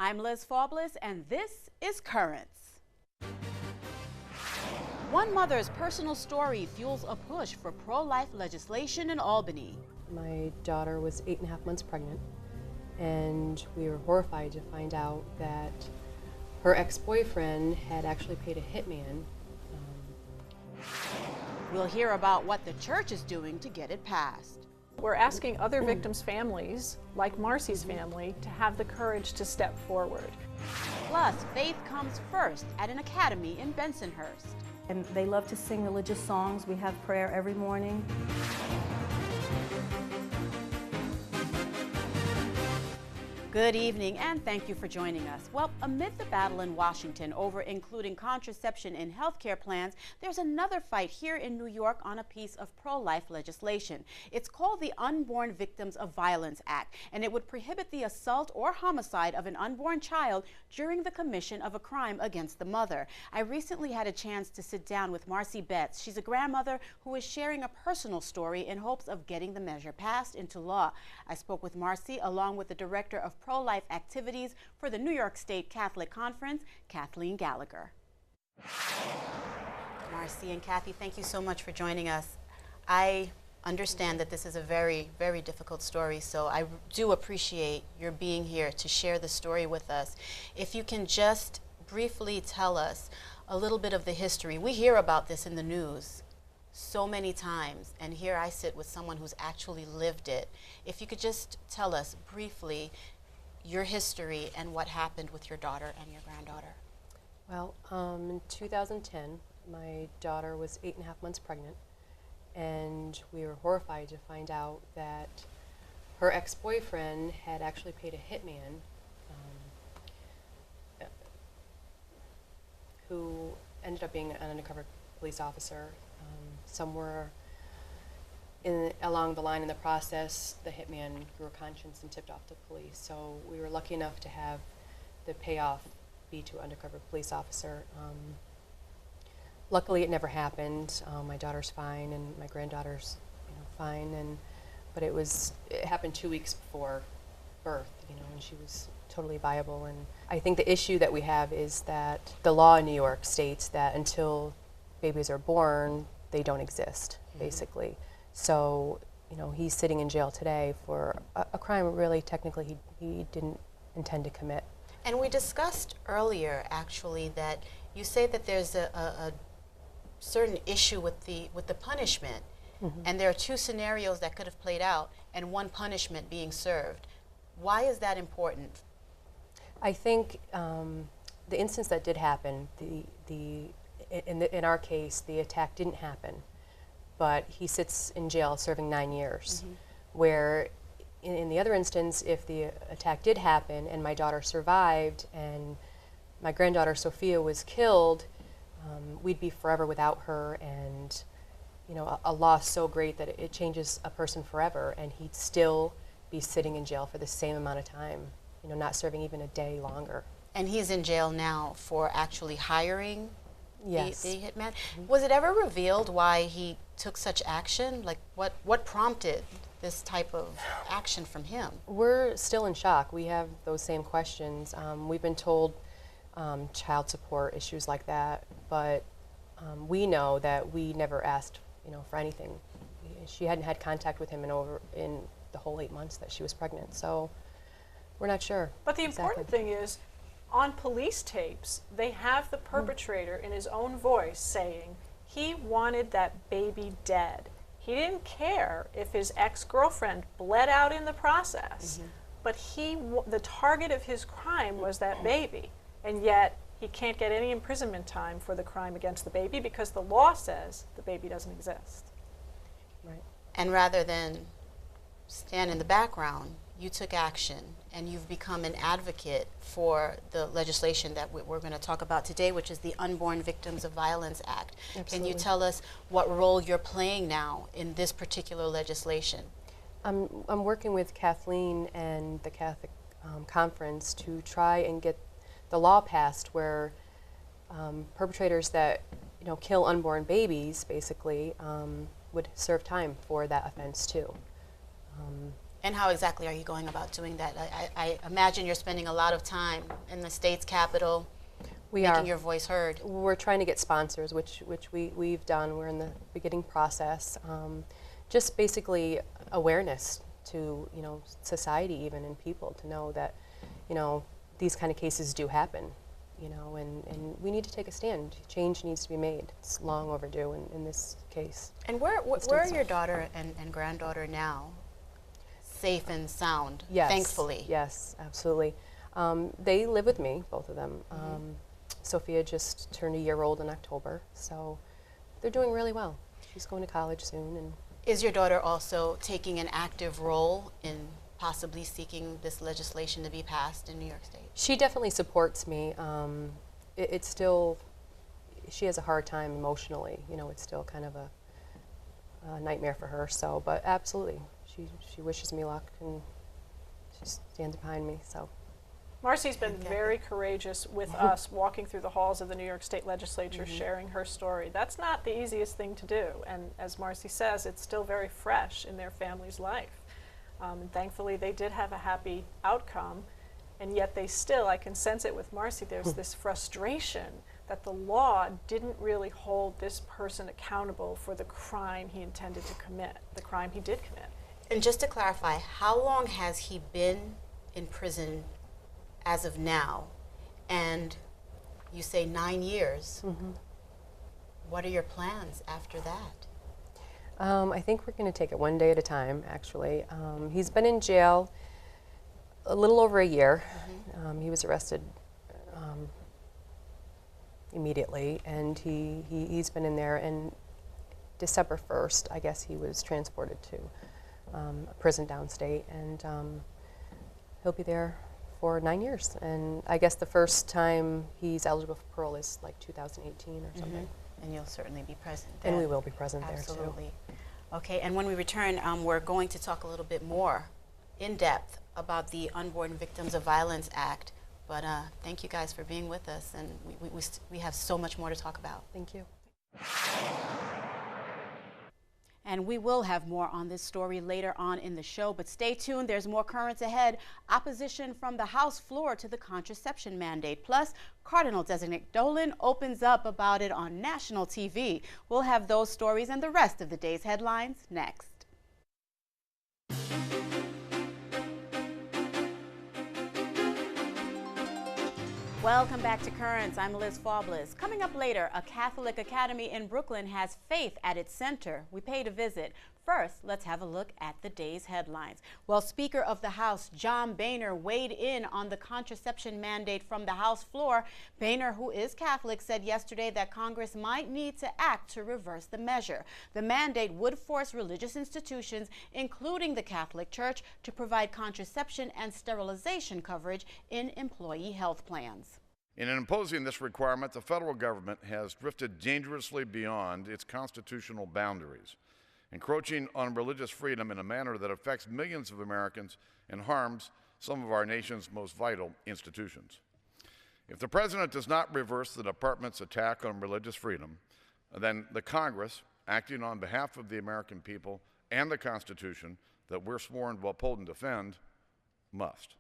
I'm Liz Faubles, and this is Currents. One mother's personal story fuels a push for pro-life legislation in Albany. My daughter was 8.5 months pregnant, and we were horrified to find out that her ex-boyfriend had actually paid a hitman. We'll hear about what the church is doing to get it passed. We're asking other victims' families, like Marcy's family, to have the courage to step forward. Plus, faith comes first at an academy in Bensonhurst. And they love to sing religious songs. We have prayer every morning. Good evening, and thank you for joining us. Well, amid the battle in Washington over including contraception in healthcare plans, there's another fight here in New York on a piece of pro-life legislation. It's called the Unborn Victims of Violence Act, and it would prohibit the assault or homicide of an unborn child during the commission of a crime against the mother. I recently had a chance to sit down with Marcy Betts. She's a grandmother who is sharing a personal story in hopes of getting the measure passed into law. I spoke with Marcy along with the director of pro-life activities for the New York State Catholic Conference, Kathleen Gallagher. Marcy and Kathy, thank you so much for joining us. I understand that this is a very, very difficult story, so I do appreciate your being here to share the story with us. If you can just briefly tell us a little bit of the history. We hear about this in the news so many times, and here I sit with someone who's actually lived it. If you could just tell us briefly your history and what happened with your daughter and your granddaughter. Well, in 2010, my daughter was 8.5 months pregnant, and we were horrified to find out that her ex-boyfriend had actually paid a hitman who ended up being an undercover police officer. Somewhere along the line in the process, the hitman grew a conscience and tipped off the police. So we were lucky enough to have the payoff be to an undercover police officer. Luckily, it never happened. My daughter's fine, and my granddaughter's, fine. But it happened 2 weeks before birth, and she was totally viable. And I think the issue that we have is that the law in New York states that until babies are born, they don't exist, basically. So, he's sitting in jail today for a crime really technically he didn't intend to commit. And we discussed earlier, actually, that you say that there's a certain issue with the punishment, and there are two scenarios that could have played out, and one punishment being served. Why is that important? I think the instance that did happen, in our case, the attack didn't happen, but he sits in jail serving 9 years. Where in the other instance, if the attack did happen and my daughter survived and my granddaughter Sophia was killed, we'd be forever without her, and a loss so great that it changes a person forever, and he'd still be sitting in jail for the same amount of time, not serving even a day longer. And he's in jail now for actually hiring the hitman. Mm-hmm. Was it ever revealed why he took such action? Like what prompted this type of action from him? We're still in shock. We have those same questions. We've been told child support, issues like that, but we know that we never asked, for anything. She hadn't had contact with him in the whole 8 months that she was pregnant, so we're not sure. But the important thing is, on police tapes, they have the perpetrator in his own voice saying he wanted that baby dead. He didn't care if his ex-girlfriend bled out in the process, but the target of his crime was that baby, and yet he can't get any imprisonment time for the crime against the baby because the law says the baby doesn't exist. Right. And rather than stand in the background, you took action, and you've become an advocate for the legislation that we're going to talk about today, which is the Unborn Victims of Violence Act. Absolutely. Can you tell us what role you're playing now in this particular legislation? I'm working with Kathleen and the Catholic Conference to try and get the law passed where perpetrators that kill unborn babies basically would serve time for that offense too. And how exactly are you going about doing that? I imagine you're spending a lot of time in the state's capital, making your voice heard. We're trying to get sponsors, which we've done. We're in the beginning process. Just basically awareness to, you know, society even and people to know that, you know, these kind of cases do happen, you know, and we need to take a stand. Change needs to be made. It's long overdue in this case. And where are your daughter and granddaughter now? Safe and sound, yes, thankfully. Yes, absolutely. They live with me, both of them. Sophia just turned a year old in October, so they're doing really well. She's going to college soon. And is your daughter also taking an active role in possibly seeking this legislation to be passed in New York State? She definitely supports me. It's still, she has a hard time emotionally. You know, it's still kind of a nightmare for her. So, but absolutely, she wishes me luck and she stands behind me. So. Marcy's been very courageous with us, walking through the halls of the New York State Legislature, sharing her story. That's not the easiest thing to do, and as Marcy says, it's still very fresh in their family's life. And thankfully, they did have a happy outcome, and yet they still, I can sense it with Marcy, there's this frustration that the law didn't really hold this person accountable for the crime he intended to commit, the crime he did commit. And just to clarify, how long has he been in prison as of now? And you say 9 years. What are your plans after that? I think we're going to take it one day at a time, actually. He's been in jail a little over a year. He was arrested immediately, and he's been in there, and December 1st, I guess he was transported to a prison downstate, and he'll be there for 9 years. And I guess the first time he's eligible for parole is like 2018 or something. And you'll certainly be present there. And we will be present there too. Absolutely. Okay, and when we return, we're going to talk a little bit more in depth about the Unborn Victims of Violence Act. But thank you guys for being with us, and we have so much more to talk about. Thank you. And we will have more on this story later on in the show, but stay tuned. There's more currents ahead. Opposition from the House floor to the contraception mandate. Plus, Cardinal Designate Dolan opens up about it on national TV. We'll have those stories and the rest of the day's headlines next. Welcome back to Currents. I'm Liz Faubles. Coming up later, a Catholic academy in Brooklyn has faith at its center. We paid a visit. First, let's have a look at the day's headlines. Well, Speaker of the House John Boehner weighed in on the contraception mandate from the House floor. Boehner, who is Catholic, said yesterday that Congress might need to act to reverse the measure. The mandate would force religious institutions, including the Catholic Church, to provide contraception and sterilization coverage in employee health plans. In imposing this requirement, the federal government has drifted dangerously beyond its constitutional boundaries, encroaching on religious freedom in a manner that affects millions of Americans and harms some of our nation's most vital institutions. If the President does not reverse the Department's attack on religious freedom, then the Congress, acting on behalf of the American people and the Constitution that we're sworn to uphold and defend, must.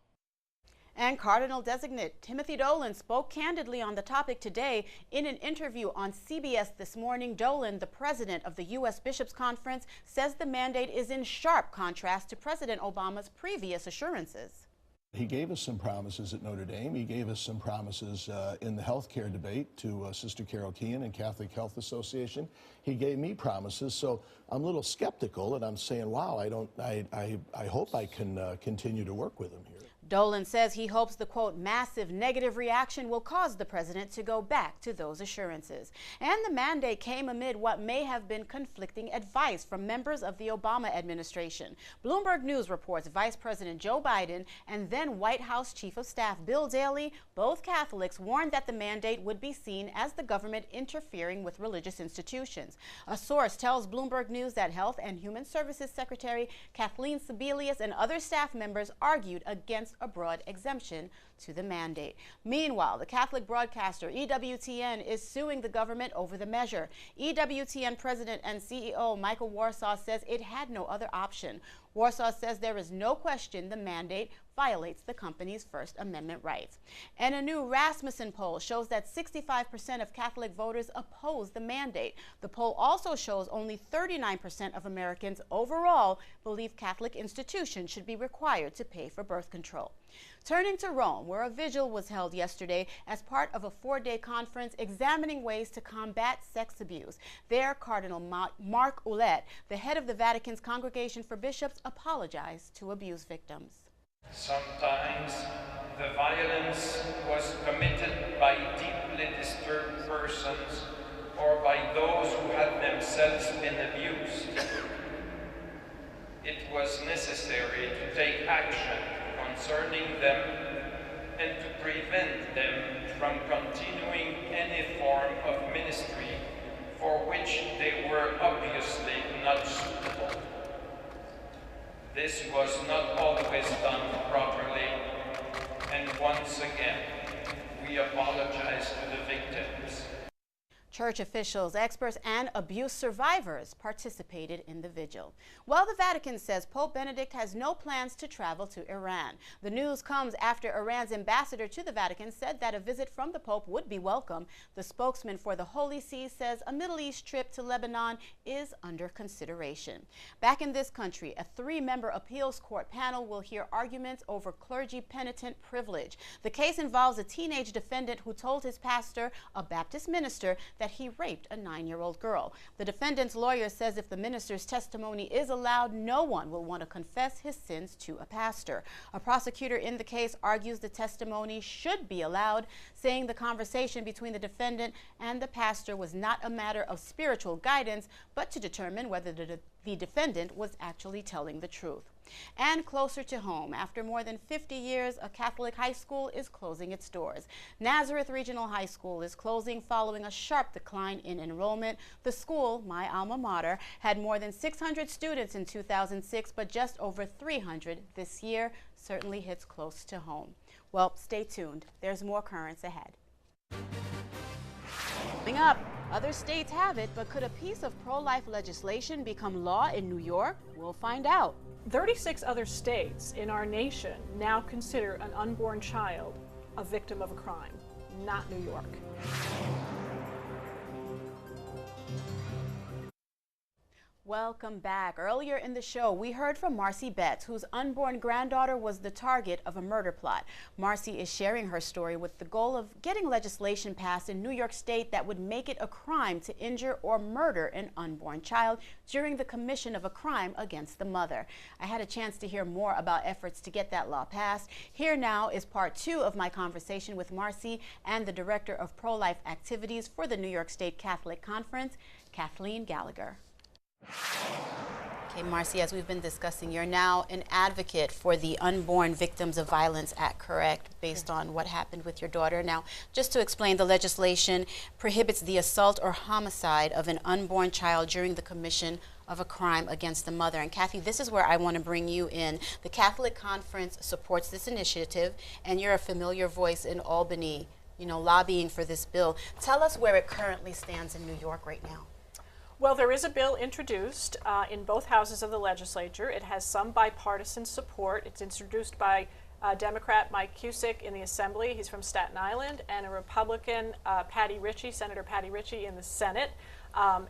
And Cardinal Designate Timothy Dolan spoke candidly on the topic today in an interview on CBS this morning. Dolan, the president of the U.S. Bishops' Conference, says the mandate is in sharp contrast to President Obama's previous assurances. He gave us some promises at Notre Dame. He gave us some promises in the health care debate to Sister Carol Keehan and Catholic Health Association. He gave me promises, so I'm a little skeptical, and I'm saying, wow, I hope I can continue to work with him here. Dolan says he hopes the, quote, massive negative reaction will cause the president to go back to those assurances. And the mandate came amid what may have been conflicting advice from members of the Obama administration. Bloomberg News reports Vice President Joe Biden and then White House Chief of Staff Bill Daley, both Catholics, warned that the mandate would be seen as the government interfering with religious institutions. A source tells Bloomberg News that Health and Human Services Secretary Kathleen Sebelius and other staff members argued against a broad exemption to the mandate. Meanwhile, the Catholic broadcaster EWTN is suing the government over the measure. EWTN President and CEO Michael Warsaw says it had no other option. Warsaw says there is no question the mandate violates the company's First Amendment rights. And a new Rasmussen poll shows that 65% of Catholic voters oppose the mandate. The poll also shows only 39% of Americans overall believe Catholic institutions should be required to pay for birth control. Turning to Rome, where a vigil was held yesterday as part of a 4-day conference examining ways to combat sex abuse. There, Cardinal Mark Ouellet, the head of the Vatican's Congregation for Bishops, apologized to abuse victims. Sometimes the violence was committed by deeply disturbed persons or by those who had themselves been abused. It was necessary to take action concerning them and to prevent them from continuing any form of ministry for which they were obviously not suitable. This was not always done properly, and once again, we apologize to the victims. Church officials, experts, and abuse survivors participated in the vigil. Well, the Vatican says Pope Benedict has no plans to travel to Iran. The news comes after Iran's ambassador to the Vatican said that a visit from the Pope would be welcome. The spokesman for the Holy See says a Middle East trip to Lebanon is under consideration. Back in this country, a 3-member appeals court panel will hear arguments over clergy penitent privilege. The case involves a teenage defendant who told his pastor, a Baptist minister, that he raped a 9-year-old girl. The defendant's lawyer says if the minister's testimony is allowed, no one will want to confess his sins to a pastor. A prosecutor in the case argues the testimony should be allowed, saying the conversation between the defendant and the pastor was not a matter of spiritual guidance, but to determine whether the defendant was actually telling the truth. And closer to home, after more than 50 years, a Catholic high school is closing its doors. Nazareth Regional High School is closing following a sharp decline in enrollment. The school, my alma mater, had more than 600 students in 2006, but just over 300 this year. Certainly hits close to home. Well, stay tuned. There's more currents ahead. Coming up, other states have it, but could a piece of pro-life legislation become law in New York? We'll find out. 36 other states in our nation now consider an unborn child a victim of a crime, not New York. Welcome back. Earlier in the show, we heard from Marcy Betts, whose unborn granddaughter was the target of a murder plot. Marcy is sharing her story with the goal of getting legislation passed in New York State that would make it a crime to injure or murder an unborn child during the commission of a crime against the mother. I had a chance to hear more about efforts to get that law passed. Here now is part 2 of my conversation with Marcy and the Director of Pro-Life Activities for the New York State Catholic Conference, Kathleen Gallagher. Okay, Marcy, as we've been discussing, you're now an advocate for the Unborn Victims of Violence Act, correct, based on what happened with your daughter. Now, just to explain, the legislation prohibits the assault or homicide of an unborn child during the commission of a crime against the mother. And Kathy, this is where I want to bring you in. The Catholic Conference supports this initiative, and you're a familiar voice in Albany, you know, lobbying for this bill. Tell us where it currently stands in New York right now. Well, there is a bill introduced in both houses of the legislature. It has some bipartisan support. It's introduced by Democrat Mike Cusick in the Assembly. He's from Staten Island, and a Republican, Senator Patty Ritchie in the Senate.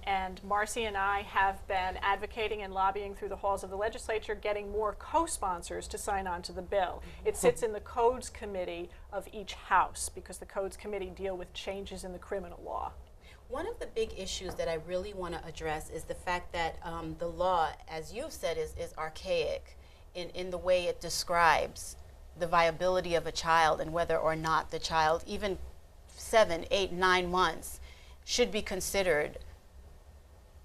And Marcy and I have been advocating and lobbying through the halls of the legislature, getting more co-sponsors to sign on to the bill. It sits in the Codes Committee of each house because the Codes Committee deal with changes in the criminal law. One of the big issues that I really want to address is the fact that the law, as you've said, is archaic in the way it describes the viability of a child and whether or not the child, even 7, 8, 9 months, should be considered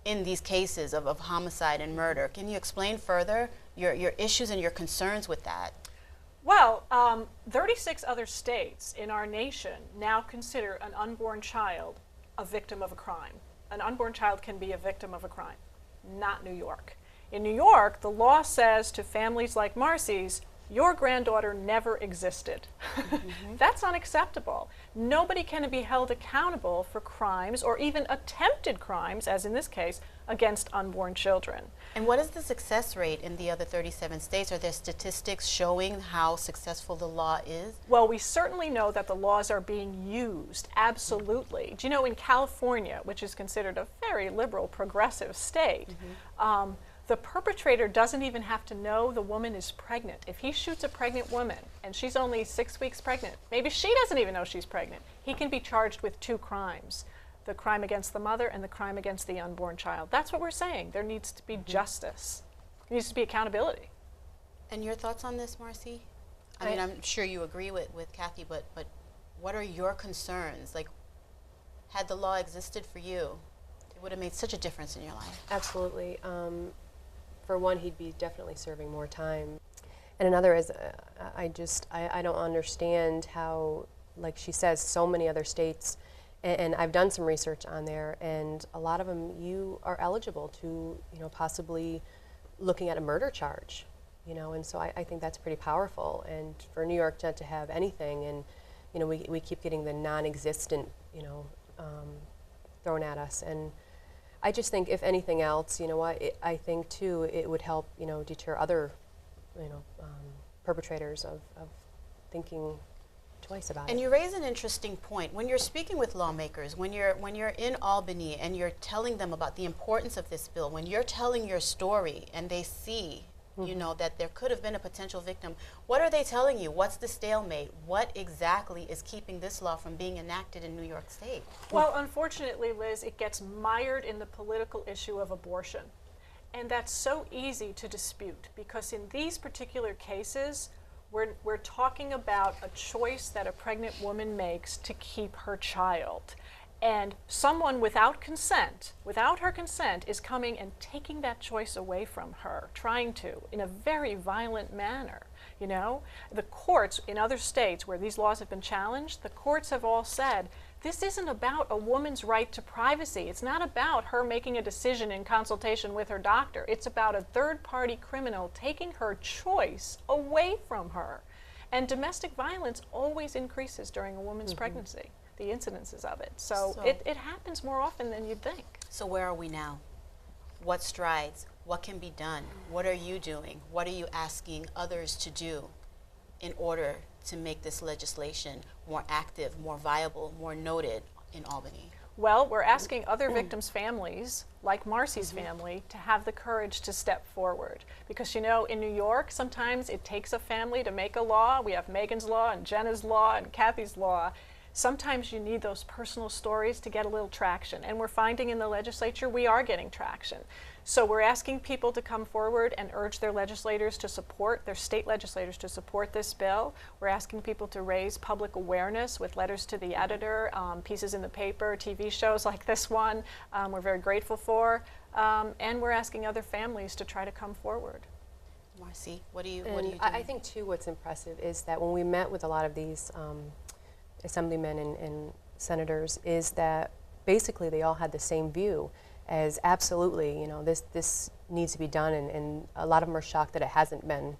in these cases of homicide and murder. Can you explain further your issues and your concerns with that? Well, 36 other states in our nation now consider an unborn child a victim of a crime. An unborn child can be a victim of a crime, not New York. In New York, the law says to families like Marcy's, your granddaughter never existed. That's unacceptable. Nobody can be held accountable for crimes or even attempted crimes, as in this case, against unborn children. And what is the success rate in the other 37 states? Are there statistics showing how successful the law is? Well, we certainly know that the laws are being used, absolutely. Do you know, in California, which is considered a very liberal, progressive state, the perpetrator doesn't even have to know the woman is pregnant. If he shoots a pregnant woman and she's only 6 weeks pregnant, maybe she doesn't even know she's pregnant, he can be charged with 2 crimes. The crime against the mother and the crime against the unborn child. That's what we're saying. There needs to be justice. There needs to be accountability. And your thoughts on this, Marcy? I mean, I'm sure you agree with Kathy, but what are your concerns? Like, had the law existed for you, it would have made such a difference in your life. Absolutely. For one, he'd be definitely serving more time. And another is, I don't understand how, like she says, so many other states, and I've done some research on there, and a lot of them, you are eligible to, possibly looking at a murder charge, and so I think that's pretty powerful. And for New York not to have anything, and, we keep getting the non-existent, thrown at us. And I just think, if anything else, I think too it would help, deter other, perpetrators of thinking twice about it. And you raise an interesting point. When you're speaking with lawmakers, when you're in Albany and you're telling them about the importance of this bill, when you're telling your story and they see, that there could have been a potential victim, what are they telling you? What's the stalemate? What exactly is keeping this law from being enacted in New York State? Well, unfortunately, Liz, it gets mired in the political issue of abortion. And that's so easy to dispute, because in these particular cases, we're talking about a choice that a pregnant woman makes to keep her child. And someone without her consent, is coming and taking that choice away from her, trying to, in a very violent manner. The courts in other states where these laws have been challenged, the courts have all said, this isn't about a woman's right to privacy. It's not about her making a decision in consultation with her doctor. It's about a third-party criminal taking her choice away from her. And domestic violence always increases during a woman's pregnancy, the incidences of it. So it happens more often than you'd think. So where are we now? What strides? What can be done? What are you doing? What are you asking others to do in order to make this legislation more active, more viable, more noted in Albany? Well, we're asking other victims' families, like Marcy's family, to have the courage to step forward. Because, in New York, sometimes it takes a family to make a law. We have Megan's Law and Jenna's Law and Kathy's Law. Sometimes you need those personal stories to get a little traction. And we're finding in the legislature we are getting traction. So we're asking people to come forward and urge their legislators to support, their state legislators to support this bill. We're asking people to raise public awareness with letters to the editor, pieces in the paper, TV shows like this one, we're very grateful for. And we're asking other families to try to come forward. Marcy, what do you do? I think too what's impressive is that when we met with a lot of these assemblymen and senators, is that basically they all had the same view as absolutely, this needs to be done, and a lot of them are shocked that it hasn't been,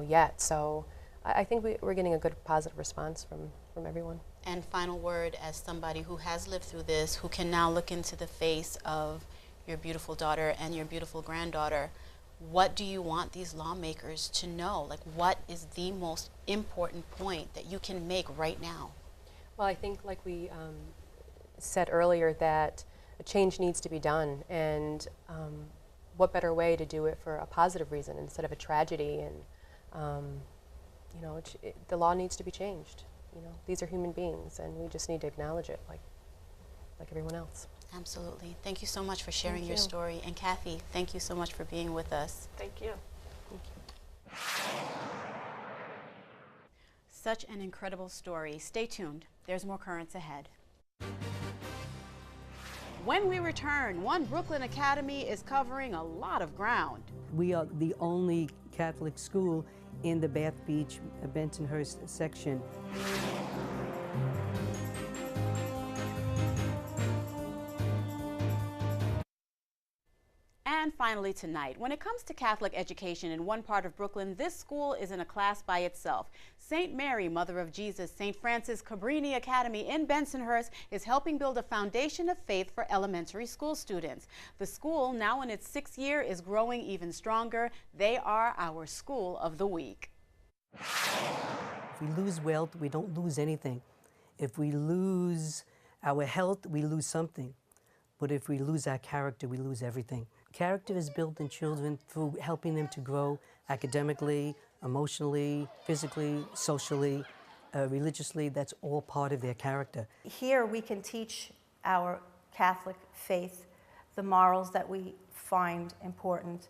yet. So I think we're getting a good positive response from everyone. And final word, as somebody who has lived through this, who can now look into the face of your beautiful daughter and your beautiful granddaughter, what do you want these lawmakers to know? Like, what is the most important point that you can make right now? Well, I think, like we said earlier, that a change needs to be done, and what better way to do it for a positive reason instead of a tragedy? And the law needs to be changed. These are human beings, and we just need to acknowledge it like everyone else. Absolutely. Thank you so much for sharing your story. And Kathy, thank you so much for being with us. Thank you. Thank you. Such an incredible story. Stay tuned. There's more currents ahead. When we return, One Brooklyn Academy is covering a lot of ground. We are the only Catholic school in the Bath Beach, Bensonhurst section. And finally tonight, when it comes to Catholic education in one part of Brooklyn, this school is in a class by itself. St. Mary, Mother of Jesus, St. Francis Cabrini Academy in Bensonhurst is helping build a foundation of faith for elementary school students. The school, now in its 6th year, is growing even stronger. They are our School of the Week. If we lose wealth, we don't lose anything. If we lose our health, we lose something. But if we lose our character, we lose everything. Character is built in children through helping them to grow academically, emotionally, physically, socially, religiously. That's all part of their character. Here we can teach our Catholic faith the morals that we find important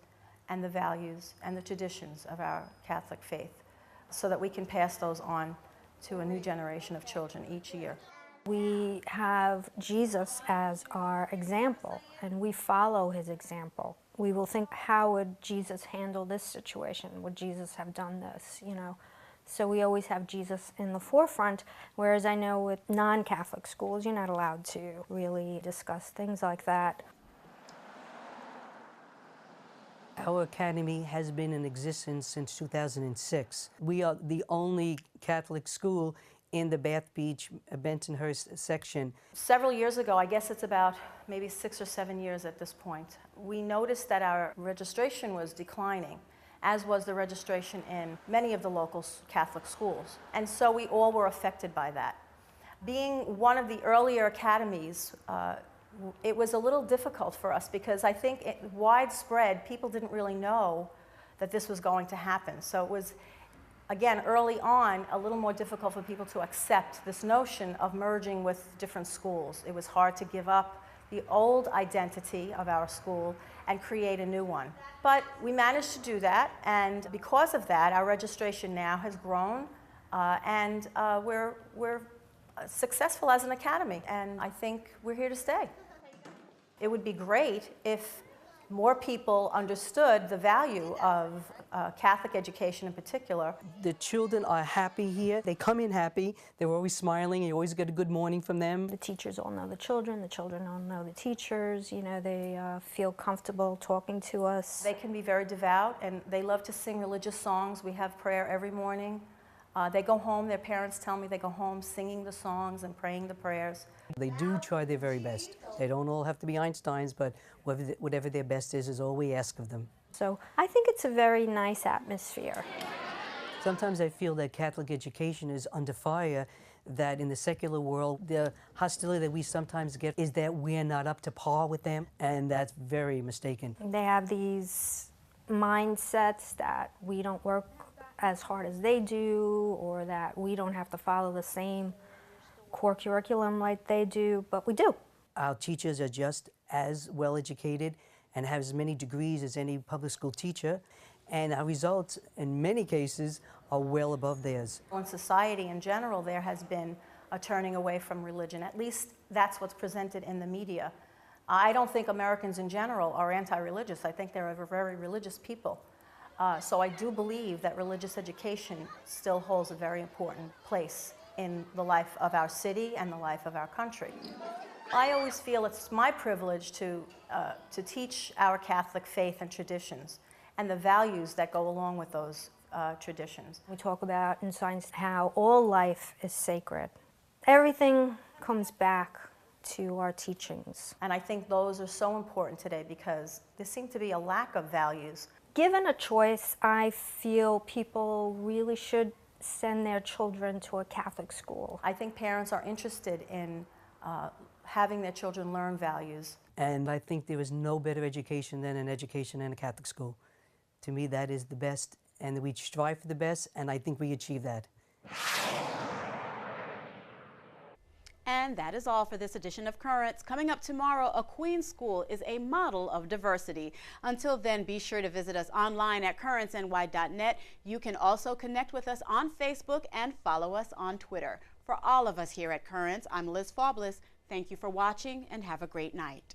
and the values and the traditions of our Catholic faith so that we can pass those on to a new generation of children each year. We have Jesus as our example, and we follow his example. We will think, how would Jesus handle this situation? Would Jesus have done this, you know? So we always have Jesus in the forefront, whereas I know with non-Catholic schools, you're not allowed to really discuss things like that. Our academy has been in existence since 2006. We are the only Catholic school in the Bath Beach, Bensonhurst section. Several years ago, I guess it's about maybe 6 or 7 years at this point, we noticed that our registration was declining, as was the registration in many of the local Catholic schools. And so we all were affected by that. Being one of the earlier academies, it was a little difficult for us because I think widespread, people didn't really know that this was going to happen. So it was, again, early on, a little more difficult for people to accept this notion of merging with different schools. It was hard to give up the old identity of our school and create a new one. But we managed to do that, and because of that, our registration now has grown, and we're successful as an academy, and I think we're here to stay. It would be great if more people understood the value of Catholic education in particular. The children are happy here. They come in happy. They're always smiling. You always get a good morning from them. The teachers all know the children all know the teachers. You know, they feel comfortable talking to us. They can be very devout, and they love to sing religious songs. We have prayer every morning. They go home, their parents tell me they go home singing the songs and praying the prayers. They do try their very best. They don't all have to be Einsteins, but whatever their best is all we ask of them. So I think it's a very nice atmosphere. Sometimes I feel that Catholic education is under fire, that in the secular world, the hostility that we sometimes get is that we're not up to par with them, and that's very mistaken. They have these mindsets that we don't work as hard as they do, or that we don't have to follow the same core curriculum like they do, but we do. Our teachers are just as well educated and have as many degrees as any public school teacher, and our results in many cases are well above theirs. In society in general, there has been a turning away from religion. At least that's what's presented in the media. I don't think Americans in general are anti-religious. I think they're very religious people. So I do believe that religious education still holds a very important place in the life of our city and the life of our country. I always feel it's my privilege to teach our Catholic faith and traditions and the values that go along with those traditions. We talk about in science how all life is sacred. Everything comes back to our teachings. And I think those are so important today because there seems to be a lack of values. Given a choice, I feel people really should send their children to a Catholic school. I think parents are interested in having their children learn values. And I think there is no better education than an education in a Catholic school. To me, that is the best, and we strive for the best, and I think we achieve that. And that is all for this edition of Currents. Coming up tomorrow, a Queens school is a model of diversity. Until then, be sure to visit us online at currentsny.net. You can also connect with us on Facebook and follow us on Twitter. For all of us here at Currents, I'm Liz Faubles. Thank you for watching and have a great night.